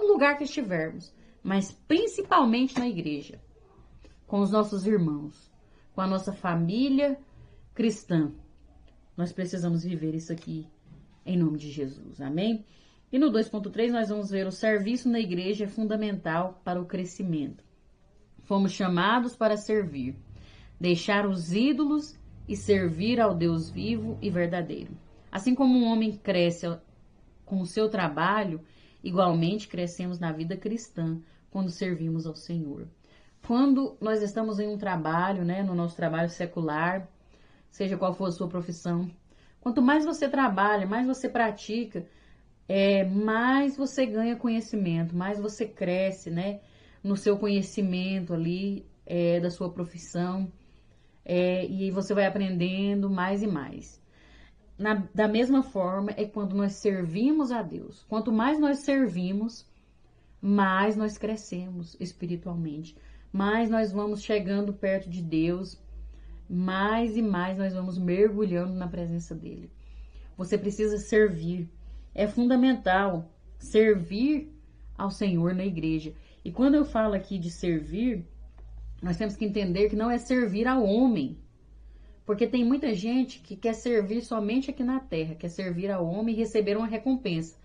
lugar que estivermos, mas principalmente na igreja, com os nossos irmãos, com a nossa família cristã. Nós precisamos viver isso aqui em nome de Jesus, amém? E no 2.3 nós vamos ver o serviço na igreja é fundamental para o crescimento. Fomos chamados para servir, deixar os ídolos e servir ao Deus vivo e verdadeiro. Assim como um homem cresce com o seu trabalho, igualmente crescemos na vida cristã quando servimos ao Senhor. Quando nós estamos em um trabalho, né, no nosso trabalho secular, seja qual for a sua profissão, quanto mais você trabalha, mais você pratica, mais você ganha conhecimento, mais você cresce, né, no seu conhecimento ali, da sua profissão, e você vai aprendendo mais e mais. Da mesma forma é quando nós servimos a Deus. Quanto mais nós servimos, mais nós crescemos espiritualmente, mais nós vamos chegando perto de Deus, mais e mais nós vamos mergulhando na presença dele. Você precisa servir. É fundamental servir ao Senhor na igreja. E quando eu falo aqui de servir, nós temos que entender que não é servir ao homem. Porque tem muita gente que quer servir somente aqui na terra, quer servir ao homem e receber uma recompensa.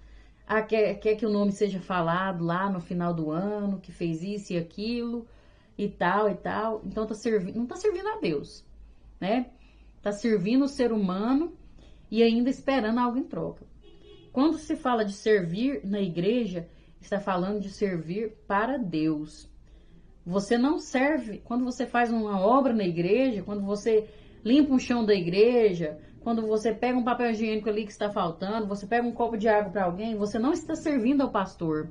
Quer que o nome seja falado lá no final do ano, que fez isso e aquilo, e tal, e tal. Então não está servindo a Deus, né? Está servindo o ser humano e ainda esperando algo em troca. Quando se fala de servir na igreja, está falando de servir para Deus. Você não serve quando você faz uma obra na igreja, quando você limpa um chão da igreja, quando você pega um papel higiênico ali que está faltando, você pega um copo de água para alguém, você não está servindo ao pastor,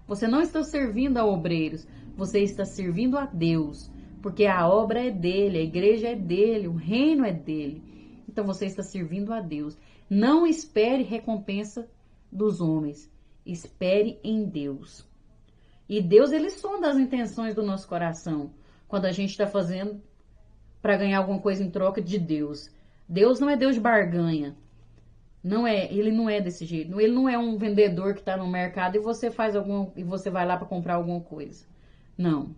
você não está servindo a obreiros, você está servindo a Deus, porque a obra é dele, a igreja é dele, o reino é dele. Então você está servindo a Deus. Não espere recompensa dos homens, espere em Deus. E Deus, ele sonda as intenções do nosso coração, quando a gente está fazendo para ganhar alguma coisa em troca de Deus. Deus não é Deus de barganha. Não é, ele não é desse jeito. Ele não é um vendedor que está no mercado e você vai lá para comprar alguma coisa. Não.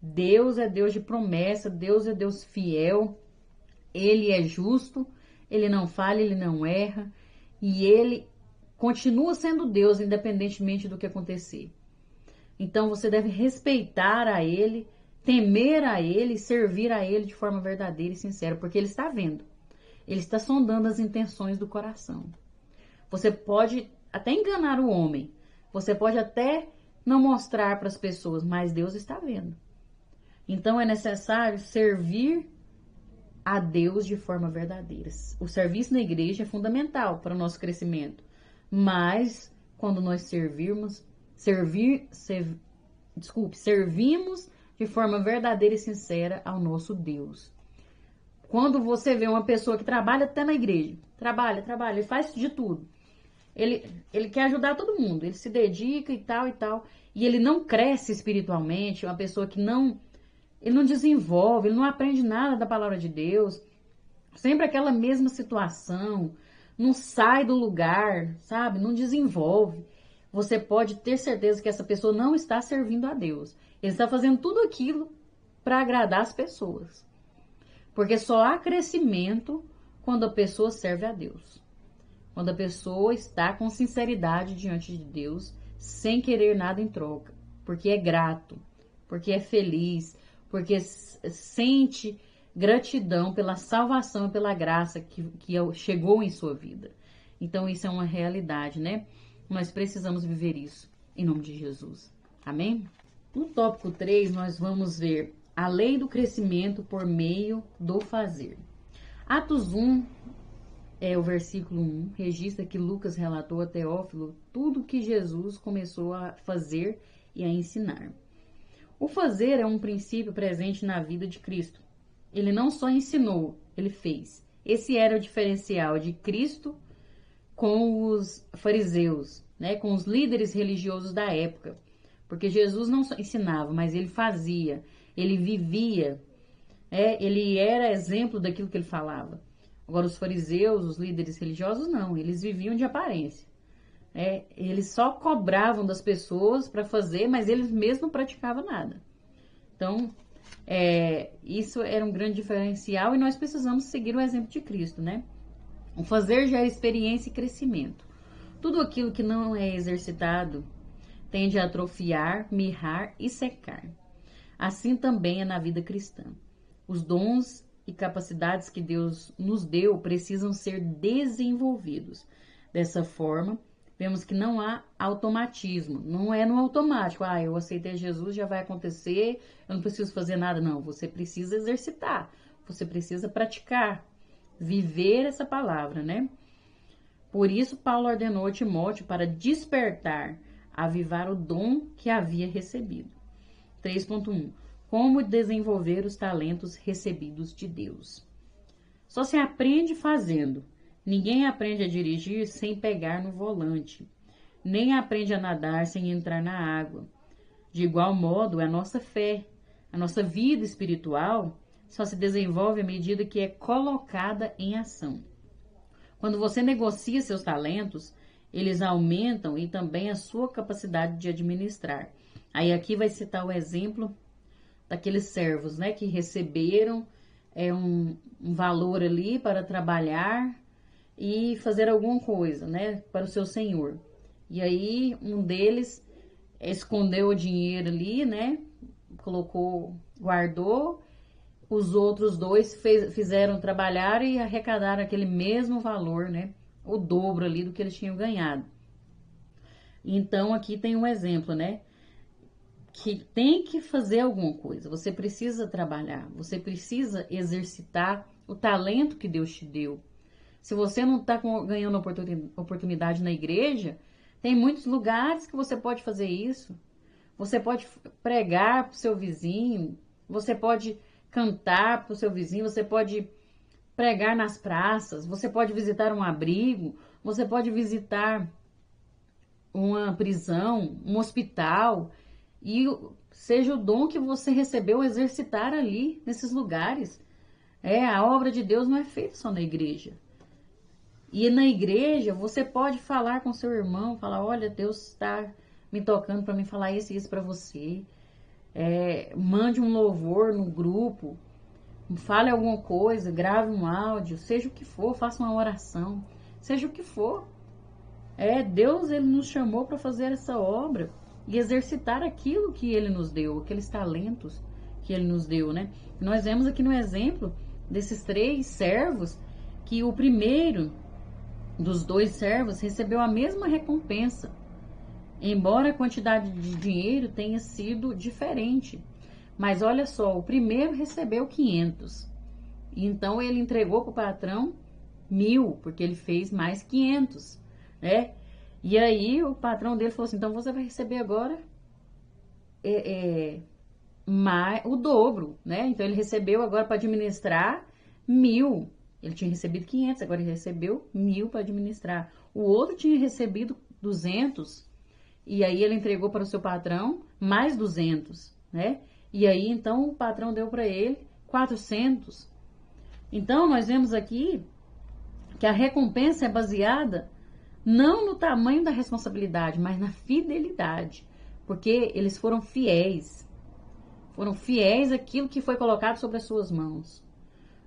Deus é Deus de promessa, Deus é Deus fiel. Ele é justo, ele não falha, ele não erra e ele continua sendo Deus independentemente do que acontecer. Então você deve respeitar a ele, temer a ele, servir a ele de forma verdadeira e sincera, porque ele está vendo. Ele está sondando as intenções do coração. Você pode até enganar o homem, você pode até não mostrar para as pessoas, mas Deus está vendo. Então é necessário servir a Deus de forma verdadeira. O serviço na igreja é fundamental para o nosso crescimento, mas quando nós servimos de forma verdadeira e sincera ao nosso Deus. Quando você vê uma pessoa que trabalha até na igreja, trabalha, ele faz de tudo. Ele quer ajudar todo mundo, ele se dedica e tal, e ele não cresce espiritualmente, é uma pessoa que ele não desenvolve, ele não aprende nada da palavra de Deus, sempre aquela mesma situação, não sai do lugar, sabe? Não desenvolve. Você pode ter certeza que essa pessoa não está servindo a Deus. Ele está fazendo tudo aquilo para agradar as pessoas. Porque só há crescimento quando a pessoa serve a Deus. Quando a pessoa está com sinceridade diante de Deus, sem querer nada em troca. Porque é grato, porque é feliz, porque sente gratidão pela salvação e pela graça que chegou em sua vida. Então isso é uma realidade, né? Nós precisamos viver isso, em nome de Jesus. Amém? No tópico 3, nós vamos ver a lei do crescimento por meio do fazer. Atos 1, o versículo 1, registra que Lucas relatou a Teófilo tudo que Jesus começou a fazer e a ensinar. O fazer é um princípio presente na vida de Cristo. Ele não só ensinou, ele fez. Esse era o diferencial de Cristo com os fariseus, né, com os líderes religiosos da época. Porque Jesus não só ensinava, mas ele fazia, ele vivia, ele era exemplo daquilo que ele falava. Agora, os fariseus, os líderes religiosos, não, eles viviam de aparência. Eles só cobravam das pessoas para fazer, mas eles mesmos não praticavam nada. Então, isso era um grande diferencial e nós precisamos seguir o exemplo de Cristo, né? O fazer gera experiência e crescimento. Tudo aquilo que não é exercitado tende a atrofiar, mirrar e secar. Assim também é na vida cristã. Os dons e capacidades que Deus nos deu precisam ser desenvolvidos. Dessa forma, vemos que não há automatismo, não é no automático. Eu aceitei Jesus, já vai acontecer, eu não preciso fazer nada. Não, você precisa exercitar, você precisa praticar, viver essa palavra, né? Por isso, Paulo ordenou a Timóteo para despertar, avivar o dom que havia recebido. 3.1. Como desenvolver os talentos recebidos de Deus. Só se aprende fazendo. Ninguém aprende a dirigir sem pegar no volante. Nem aprende a nadar sem entrar na água. De igual modo, a nossa fé, a nossa vida espiritual, só se desenvolve à medida que é colocada em ação. Quando você negocia seus talentos, eles aumentam e também a sua capacidade de administrar. Aí aqui vai citar o exemplo daqueles servos, né, que receberam um valor ali para trabalhar e fazer alguma coisa, né, para o seu senhor. E aí um deles escondeu o dinheiro ali, né, guardou. Os outros dois fizeram trabalhar e arrecadaram aquele mesmo valor, né, o dobro ali do que eles tinham ganhado. Então aqui tem um exemplo, né, que tem que fazer alguma coisa, você precisa trabalhar, você precisa exercitar o talento que Deus te deu. Se você não está ganhando oportunidade na igreja, tem muitos lugares que você pode fazer isso. Você pode pregar para o seu vizinho, você pode cantar para o seu vizinho, você pode pregar nas praças, você pode visitar um abrigo, você pode visitar uma prisão, um hospital, e seja o dom que você recebeu exercitar ali, nesses lugares. A obra de Deus não é feita só na igreja. E na igreja, você pode falar com seu irmão, falar, olha, Deus está me tocando para mim falar isso e isso para você. Mande um louvor no grupo, fale alguma coisa, grave um áudio, seja o que for, faça uma oração, seja o que for. Deus, ele nos chamou para fazer essa obra e exercitar aquilo que ele nos deu, aqueles talentos que ele nos deu, né? Nós vemos aqui no exemplo desses 3 servos que o primeiro dos 2 servos recebeu a mesma recompensa, embora a quantidade de dinheiro tenha sido diferente. Mas olha só, o primeiro recebeu 500, então ele entregou para o patrão 1.000, porque ele fez mais 500, né? E aí o patrão dele falou assim, então você vai receber agora o dobro, né? Então ele recebeu agora para administrar 1.000. Ele tinha recebido 500, agora ele recebeu 1.000 para administrar. O outro tinha recebido 200, e aí ele entregou para o seu patrão mais 200, né? E aí, então, o patrão deu para ele 400. Então, nós vemos aqui que a recompensa é baseada não no tamanho da responsabilidade, mas na fidelidade. Porque eles foram fiéis. Foram fiéis àquilo que foi colocado sobre as suas mãos.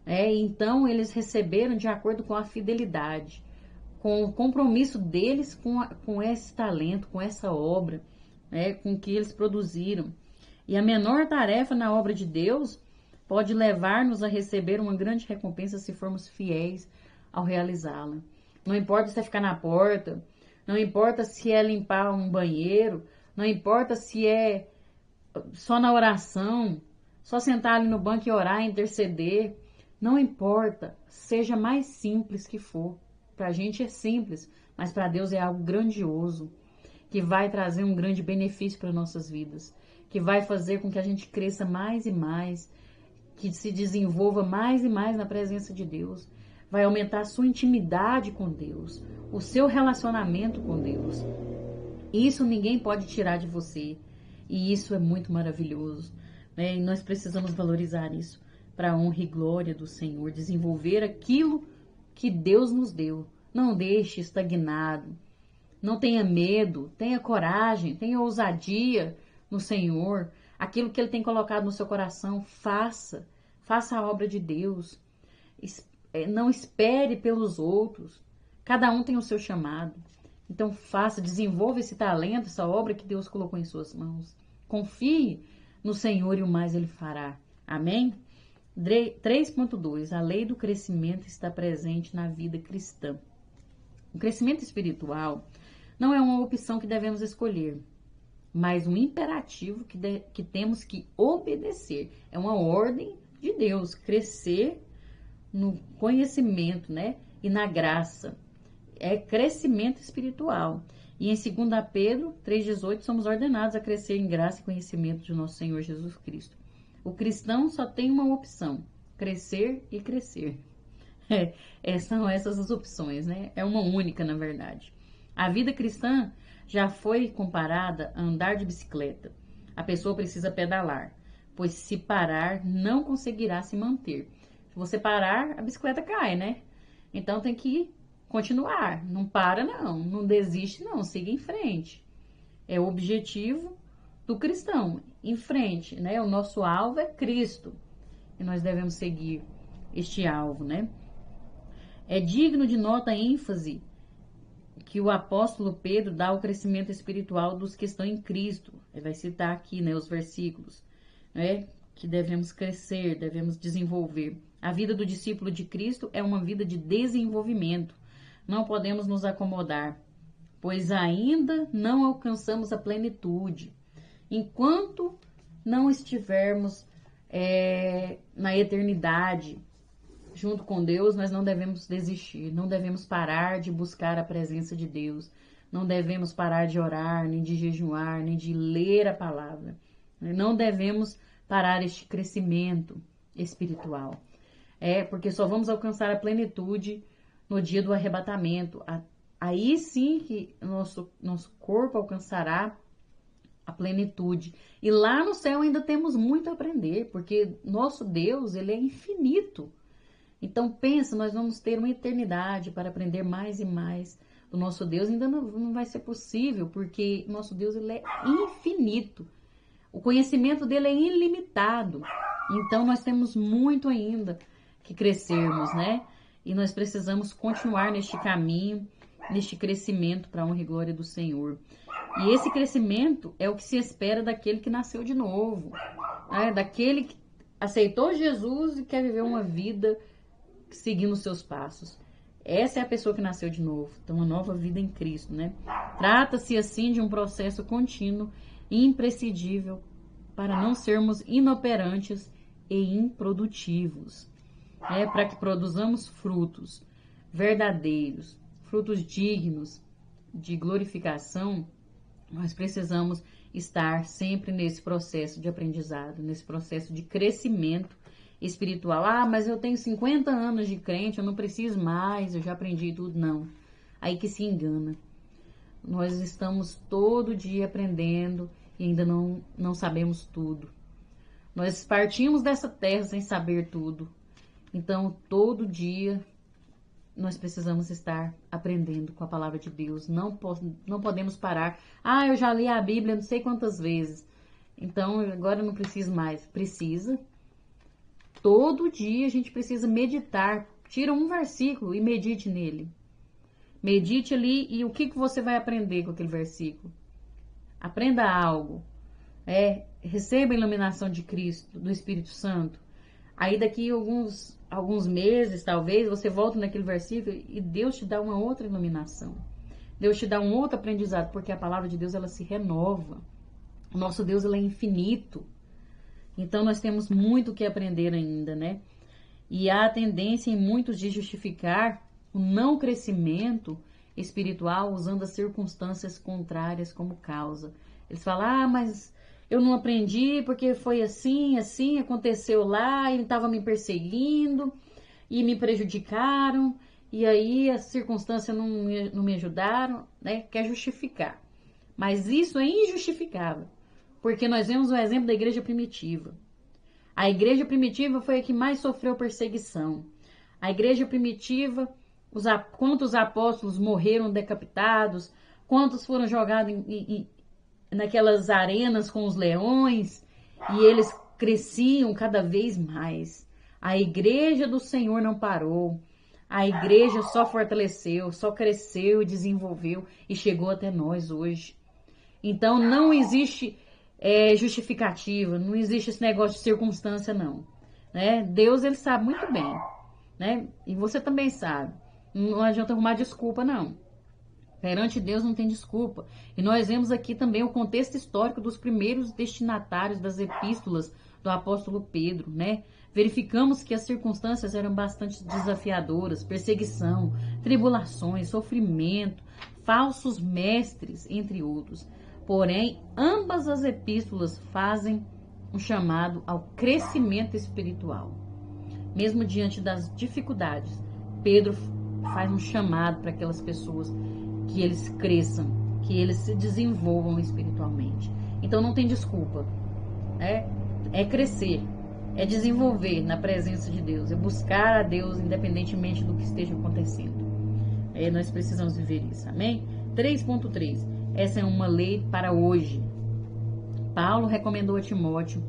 Então, eles receberam de acordo com a fidelidade, com o compromisso deles com esse talento, com essa obra, com o que eles produziram. E a menor tarefa na obra de Deus pode levar-nos a receber uma grande recompensa se formos fiéis ao realizá-la. Não importa se é ficar na porta, não importa se é limpar um banheiro, não importa se é só na oração, só sentar ali no banco e orar, interceder. Não importa, seja mais simples que for. Para a gente é simples, mas para Deus é algo grandioso, que vai trazer um grande benefício para nossas vidas, que vai fazer com que a gente cresça mais e mais, que se desenvolva mais e mais na presença de Deus, vai aumentar a sua intimidade com Deus, o seu relacionamento com Deus. Isso ninguém pode tirar de você, e isso é muito maravilhoso, né? E nós precisamos valorizar isso para a honra e glória do Senhor, desenvolver aquilo que Deus nos deu. Não deixe estagnado, não tenha medo, tenha coragem, tenha ousadia no Senhor. Aquilo que Ele tem colocado no seu coração, faça a obra de Deus. Não espere pelos outros, cada um tem o seu chamado. Então faça, desenvolva esse talento, essa obra que Deus colocou em suas mãos. Confie no Senhor e o mais Ele fará. Amém? 3.2. A lei do crescimento está presente na vida cristã. O crescimento espiritual não é uma opção que devemos escolher, mas um imperativo que temos que obedecer. É uma ordem de Deus, crescer no conhecimento, né? E na graça. É crescimento espiritual. E em 2 Pedro 3,18, somos ordenados a crescer em graça e conhecimento de nosso Senhor Jesus Cristo. O cristão só tem uma opção: crescer e crescer. São essas as opções, né? É uma única, na verdade. A vida cristã já foi comparada a andar de bicicleta. A pessoa precisa pedalar, pois se parar, não conseguirá se manter. Se você parar, a bicicleta cai, né? Então tem que continuar. Não para, não desiste, não. Siga em frente. É o objetivo do cristão, em frente, né? O nosso alvo é Cristo e nós devemos seguir este alvo, né? É digno de nota ênfase que o apóstolo Pedro dá ao crescimento espiritual dos que estão em Cristo. Ele vai citar aqui, né, os versículos, né? Que devemos crescer, devemos desenvolver. A vida do discípulo de Cristo é uma vida de desenvolvimento. Não podemos nos acomodar, pois ainda não alcançamos a plenitude. Enquanto não estivermos na eternidade junto com Deus, nós não devemos desistir, não devemos parar de buscar a presença de Deus, não devemos parar de orar, nem de jejuar, nem de ler a palavra. Não devemos parar este crescimento espiritual. Porque só vamos alcançar a plenitude no dia do arrebatamento. Aí sim que nosso corpo alcançará a plenitude. E lá no céu ainda temos muito a aprender, porque nosso Deus, Ele é infinito. Então pensa, nós vamos ter uma eternidade para aprender mais e mais do nosso Deus. Ainda não vai ser possível, porque nosso Deus, Ele é infinito. O conhecimento dele é ilimitado. Então nós temos muito ainda que crescermos, né? E nós precisamos continuar neste caminho, neste crescimento para a honra e glória do Senhor. E esse crescimento é o que se espera daquele que nasceu de novo, né? Daquele que aceitou Jesus e quer viver uma vida seguindo os seus passos. Essa é a pessoa que nasceu de novo, tem uma nova vida em Cristo, né? Trata-se assim de um processo contínuo e imprescindível para não sermos inoperantes e improdutivos, para que produzamos frutos verdadeiros, frutos dignos de glorificação. Nós precisamos estar sempre nesse processo de aprendizado, nesse processo de crescimento espiritual. Ah, mas eu tenho 50 anos de crente, eu não preciso mais, eu já aprendi tudo. Não. Aí que se engana. Nós estamos todo dia aprendendo e ainda não sabemos tudo. Nós partimos dessa terra sem saber tudo. Então, todo dia nós precisamos estar aprendendo com a palavra de Deus. Não podemos parar. Ah, eu já li a Bíblia não sei quantas vezes. Então, agora eu não preciso mais. Precisa. Todo dia a gente precisa meditar. Tira um versículo e medite nele. Medite ali e o que você vai aprender com aquele versículo? Aprenda algo. Receba a iluminação de Cristo, do Espírito Santo. Aí daqui alguns meses, talvez, você volta naquele versículo e Deus te dá uma outra iluminação. Deus te dá um outro aprendizado, porque a palavra de Deus, ela se renova. O nosso Deus, ele é infinito. Então, nós temos muito o que aprender ainda, né? E há a tendência em muitos de justificar o não crescimento espiritual usando as circunstâncias contrárias como causa. Eles falam, mas eu não aprendi porque foi assim, aconteceu lá, ele estava me perseguindo e me prejudicaram, e aí as circunstâncias não me ajudaram, né? Quer justificar. Mas isso é injustificável, porque nós vemos o exemplo da igreja primitiva. A igreja primitiva foi a que mais sofreu perseguição. A igreja primitiva, quantos apóstolos morreram decapitados, quantos foram jogados naquelas arenas com os leões, e eles cresciam cada vez mais. A igreja do Senhor não parou. A igreja só fortaleceu, só cresceu e desenvolveu e chegou até nós hoje. Então não existe justificativa, não existe esse negócio de circunstância, não. Né? Deus, ele sabe muito bem. Né? E você também sabe. Não adianta arrumar desculpa, não. Perante Deus não tem desculpa. E nós vemos aqui também o contexto histórico dos primeiros destinatários das epístolas do apóstolo Pedro, né? Verificamos que as circunstâncias eram bastante desafiadoras, perseguição, tribulações, sofrimento, falsos mestres, entre outros. Porém, ambas as epístolas fazem um chamado ao crescimento espiritual. Mesmo diante das dificuldades, Pedro faz um chamado para aquelas pessoas que eles cresçam, que eles se desenvolvam espiritualmente. Então não tem desculpa. É crescer, é desenvolver na presença de Deus, é buscar a Deus independentemente do que esteja acontecendo. Nós precisamos viver isso, amém? 3.3. Essa é uma lei para hoje. Paulo recomendou a Timóteo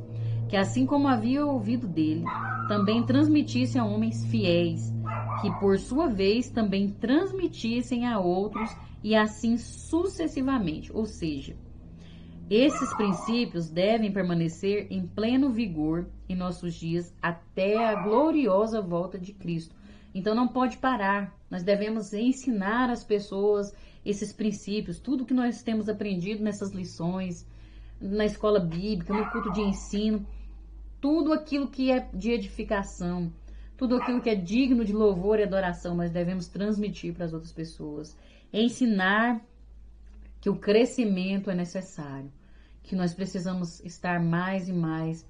que, assim como havia ouvido dele, também transmitisse a homens fiéis, que por sua vez também transmitissem a outros e assim sucessivamente. Ou seja, esses princípios devem permanecer em pleno vigor em nossos dias até a gloriosa volta de Cristo. Então não pode parar. Nós devemos ensinar às pessoas esses princípios, tudo que nós temos aprendido nessas lições, na escola bíblica, no culto de ensino, tudo aquilo que é de edificação, tudo aquilo que é digno de louvor e adoração, nós devemos transmitir para as outras pessoas. Ensinar que o crescimento é necessário, que nós precisamos estar mais e mais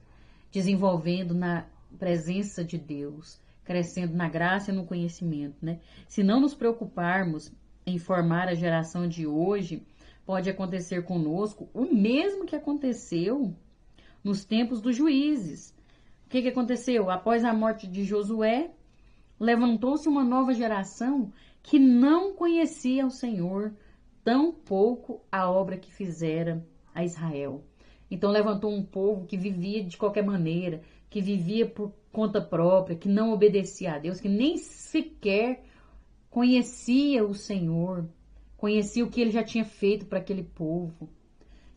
desenvolvendo na presença de Deus, crescendo na graça e no conhecimento, né? Se não nos preocuparmos em formar a geração de hoje, pode acontecer conosco o mesmo que aconteceu nos tempos dos juízes. O que aconteceu? Após a morte de Josué, levantou-se uma nova geração que não conhecia o Senhor, tampouco a obra que fizera a Israel. Então levantou um povo que vivia de qualquer maneira, que vivia por conta própria, que não obedecia a Deus, que nem sequer conhecia o Senhor, conhecia o que ele já tinha feito para aquele povo.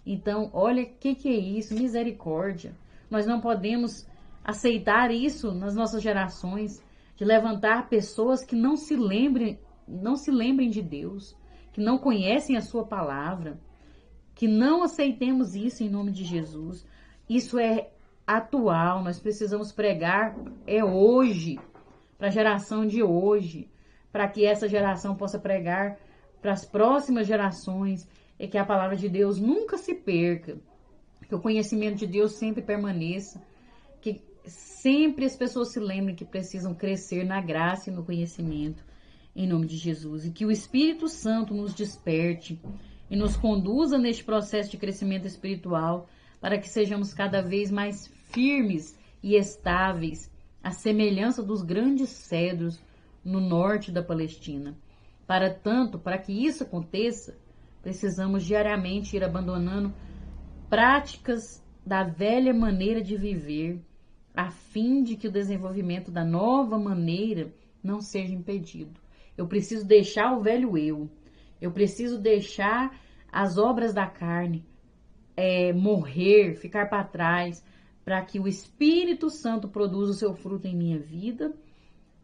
Então, olha o que é isso, misericórdia. Nós não podemos aceitar isso nas nossas gerações, de levantar pessoas que não se lembrem de Deus, que não conhecem a sua palavra, que não aceitemos isso em nome de Jesus. Isso é atual, nós precisamos pregar hoje, para a geração de hoje, para que essa geração possa pregar para as próximas gerações, e que a palavra de Deus nunca se perca, que o conhecimento de Deus sempre permaneça, que sempre as pessoas se lembrem que precisam crescer na graça e no conhecimento, em nome de Jesus. E que o Espírito Santo nos desperte e nos conduza neste processo de crescimento espiritual, para que sejamos cada vez mais firmes e estáveis, à semelhança dos grandes cedros no norte da Palestina. Para que isso aconteça, precisamos diariamente ir abandonando práticas da velha maneira de viver, a fim de que o desenvolvimento da nova maneira não seja impedido. Eu preciso deixar o velho eu preciso deixar as obras da carne morrer, ficar para trás, para que o Espírito Santo produza o seu fruto em minha vida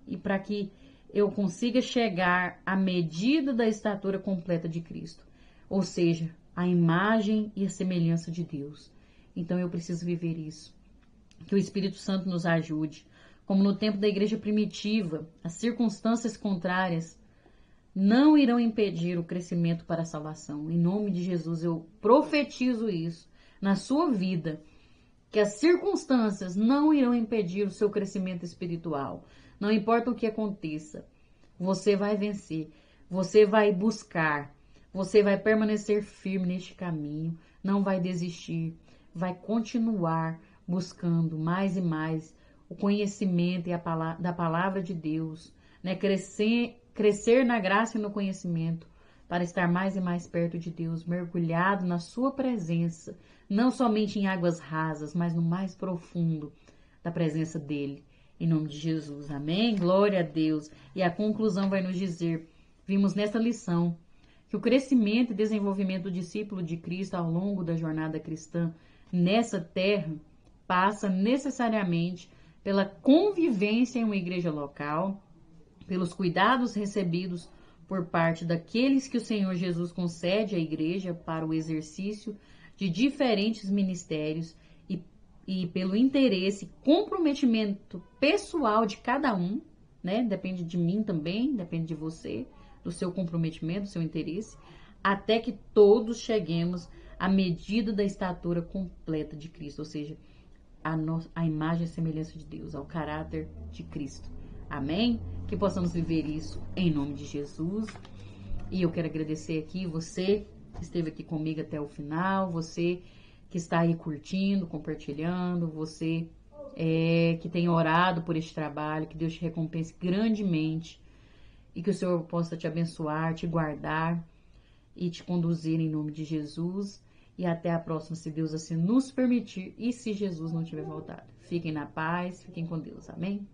e para que eu consiga chegar à medida da estatura completa de Cristo, ou seja, a imagem e a semelhança de Deus. Então eu preciso viver isso. Que o Espírito Santo nos ajude. Como no tempo da igreja primitiva, as circunstâncias contrárias não irão impedir o crescimento para a salvação. Em nome de Jesus, eu profetizo isso na sua vida, que as circunstâncias não irão impedir o seu crescimento espiritual. Não importa o que aconteça, você vai vencer, você vai buscar, você vai permanecer firme neste caminho, não vai desistir, vai continuar buscando mais e mais o conhecimento da palavra de Deus, né? Crescer na graça e no conhecimento, para estar mais e mais perto de Deus, mergulhado na sua presença, não somente em águas rasas, mas no mais profundo da presença dele, em nome de Jesus, amém? Glória a Deus. E a conclusão vai nos dizer, vimos nessa lição, que o crescimento e desenvolvimento do discípulo de Cristo ao longo da jornada cristã nessa terra passa necessariamente pela convivência em uma igreja local, pelos cuidados recebidos por parte daqueles que o Senhor Jesus concede à igreja para o exercício de diferentes ministérios e pelo interesse, comprometimento pessoal de cada um, né? Depende de mim também, depende de você, do seu comprometimento, do seu interesse, até que todos cheguemos à medida da estatura completa de Cristo, ou seja, a imagem e semelhança de Deus, ao caráter de Cristo. Amém? Que possamos viver isso em nome de Jesus. E eu quero agradecer aqui você que esteve aqui comigo até o final, você que está aí curtindo, compartilhando, você que tem orado por este trabalho, que Deus te recompense grandemente e que o Senhor possa te abençoar, te guardar e te conduzir em nome de Jesus. E até a próxima, se Deus assim nos permitir e se Jesus não tiver voltado. Fiquem na paz, fiquem com Deus. Amém?